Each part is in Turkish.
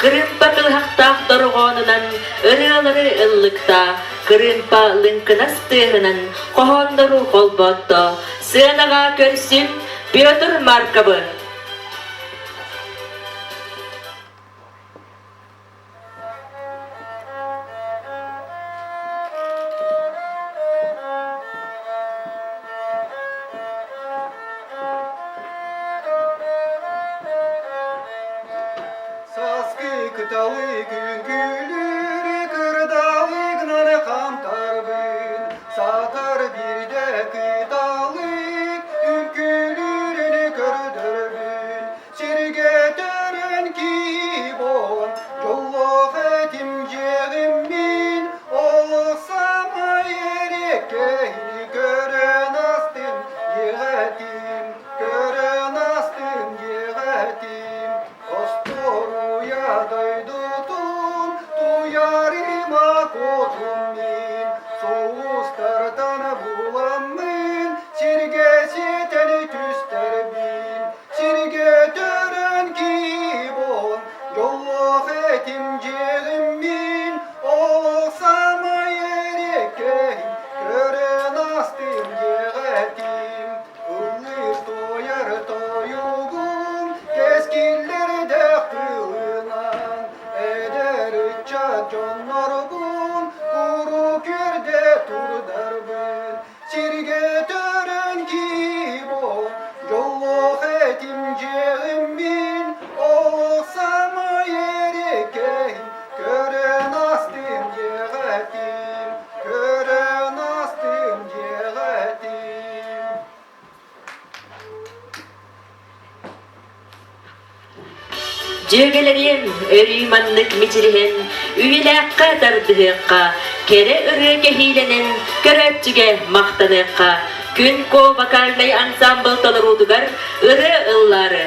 Kırımpa kılhaktaq dorğonunan ırıaları ıllıkta, kırımpa lınkınastığının kohondoru kolbotto, sığınağa körsün Piotr Markabı. Saskı kıtalı gün gülür, kırdalı gnane kamtarbın. Satar bir de kıtalı gün gülürünü kördürbün. Sirge tören ki bon, yolluq etim ceğimmin. Olsama yerekeyni gören astım yeğetim, gören astım yeğetim. Ostoruya daydutun, duyarıma kotum min. Soğustardan bulam min, sirgesi teni tüster bin. Sirge tören ki bon, yolluq etim ceğim min. Olsama yerekeyim, gören astım yeğetim. Ullir toyar toyugum, keskillerde kılınan. Eder uçat jonlargun, kuru kürde tur darbın. Sirge tören ki bon, yolluq etim ceğim min. Olsama yerekeyim, gören astım yeğetim, gören astım yeğetim. Jögelerim örümanlık miçirihen, üyelekka dardıhıqqa, kere ırı kehilenen, köröpçüge maqtanıqqa, gün ko vakarlay ansambl tolarudugar, ırı ılları.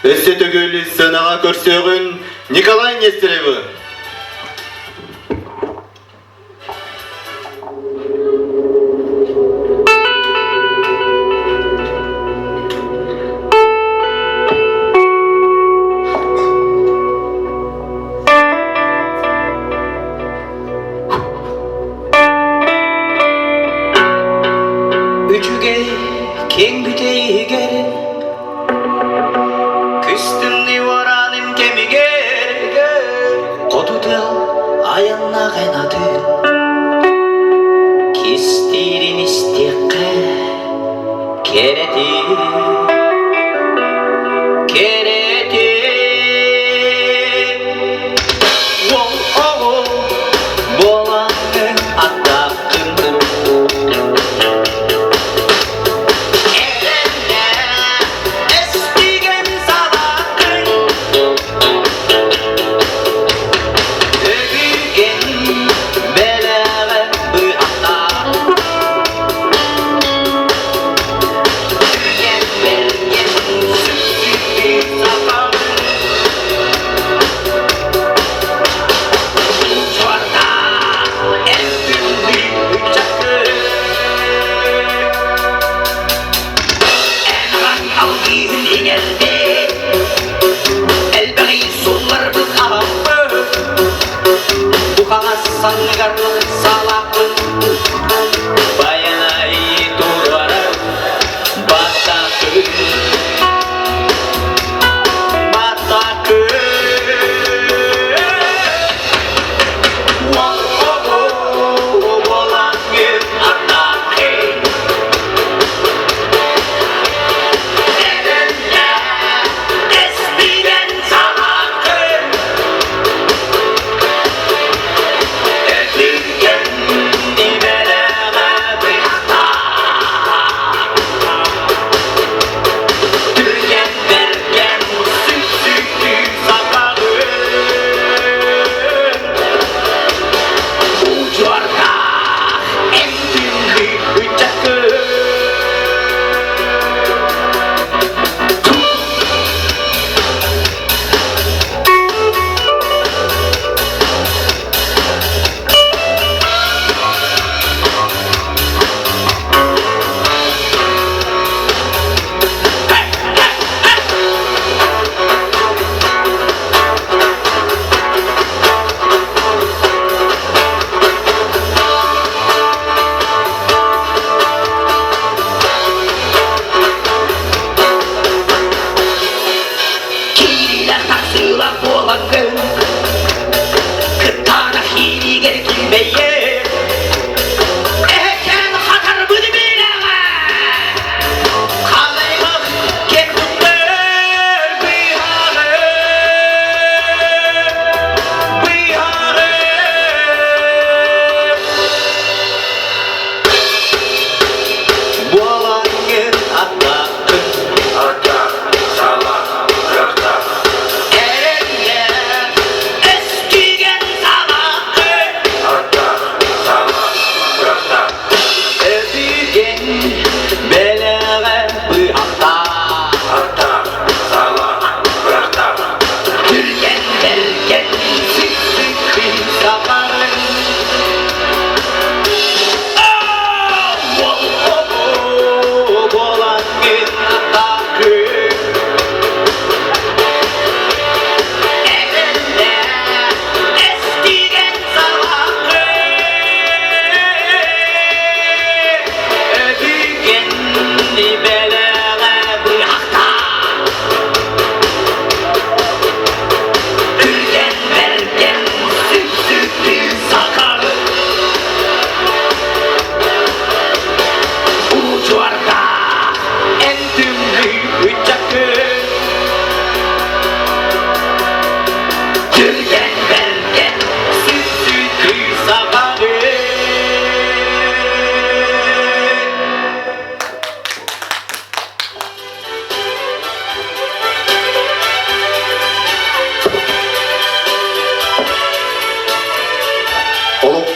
Өссө төгөлі сынаға көрсөгін Николай Нестереві. Üçüge keng büteyi gelin Küstümni varanim kemige Koduda ayanna kaynadı Kistirin istiqe kereti Kereti Wow, bolanın attaqın Sangarlık salakın Bayanayı durarım Batakın Batakın Bolan gün atakın Elinde estigen salakın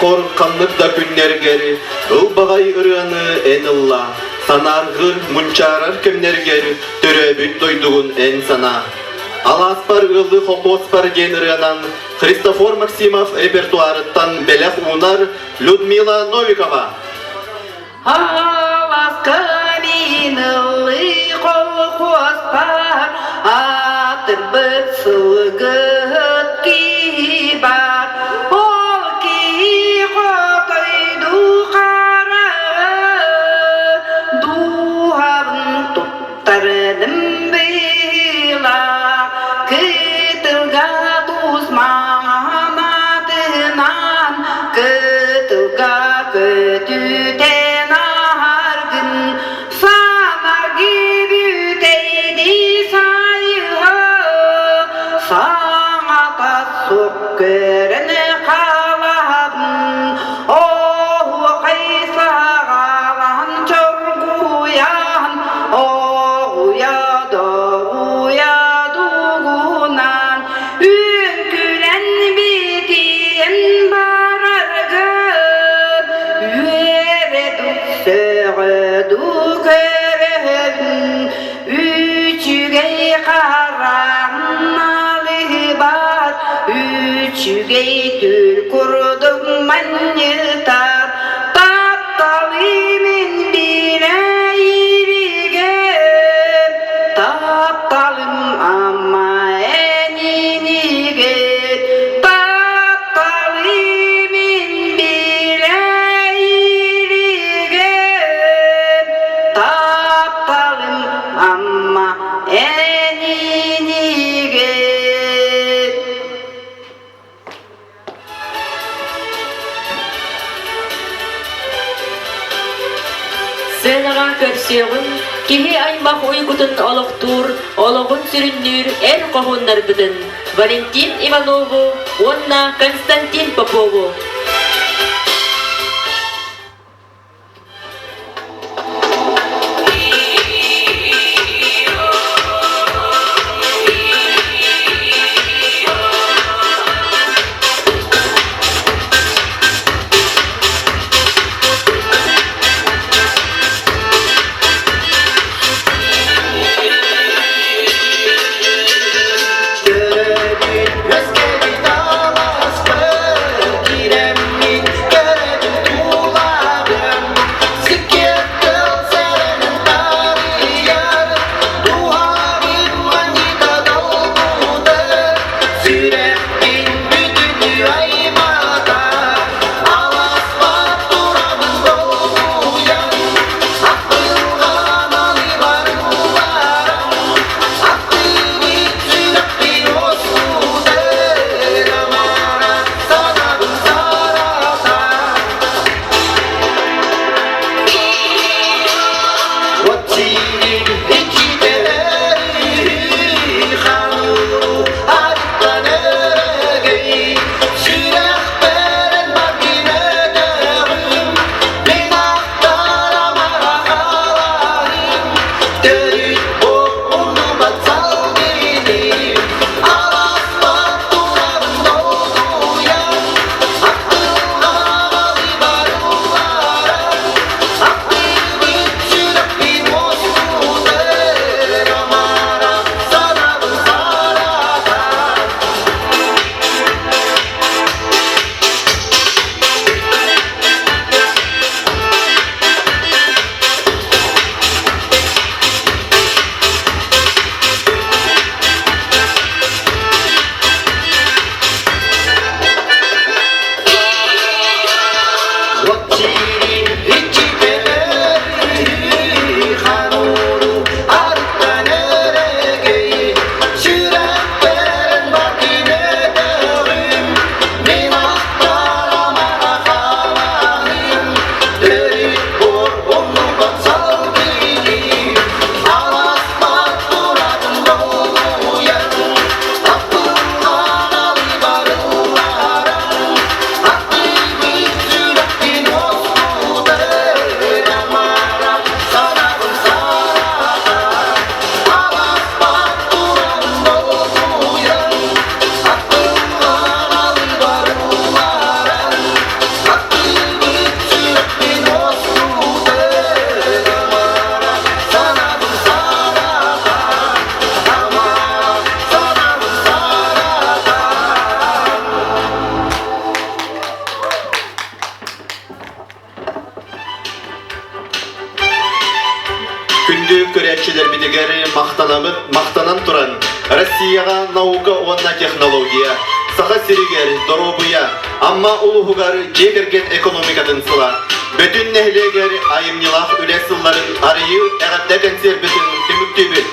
Kor kanlıkta günler geri, ılbağay ırığını en ılla, sanargır munçarar kemler geri, törebüt doyduğun en sana. Alaspar ıllı Homospar generanan Христофор Максимов репертуарыттан белек уnar Людмила Новикова. Аласкаминылы колхозпар атыр бір сылгыт кибар ол ки қотойду қара дуабын туттардым била кытылга дусманатынан кытылга көтүтен аргын сана кибүтейди сайга саңата соккөрүнө калабын оу кайсагалан чоргуян оуяда уядугунан үңкүлен битиен бараргын үереду сөғөду көрөбүн үчүгей караңын алыбар үчүгей түл курдук маньытар тапталымын билейбигем тапталым ама эниниге тапталымын билейбигем тапталым ама эниниге. Сценаға көрсеғін, кеге аймақ ойгутын олықтур, олығын сүріннүр әр қоғындар бұдын. Валентин Иванову, онна Константин Попову. Özgeri dalaspır, gire Күллі көрәтшілер бітігері мақтанан тұран. Россияға наука онна технология. Саха сиригер, доробуя. Амма улуғығары жегерген экономикадың сыла. Бөтін нәхілегер айымнилақ үле сылларын арыйы әғатта консербетін кеміктебіл.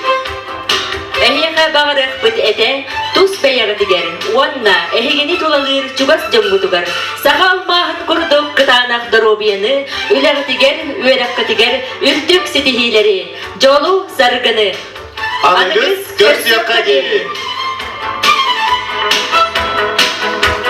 Эхиэха бағырық бұт әті, тұс бәйяғы тігер, онна эхигені тулалыр чугас жамгутугар. Саха алмағын құрдық қытанақ доробияны, үләғы тігер, өйраққы тігер, үртік сетихилері, жолу сарғыны. Аныңыз көрсіяққа келі.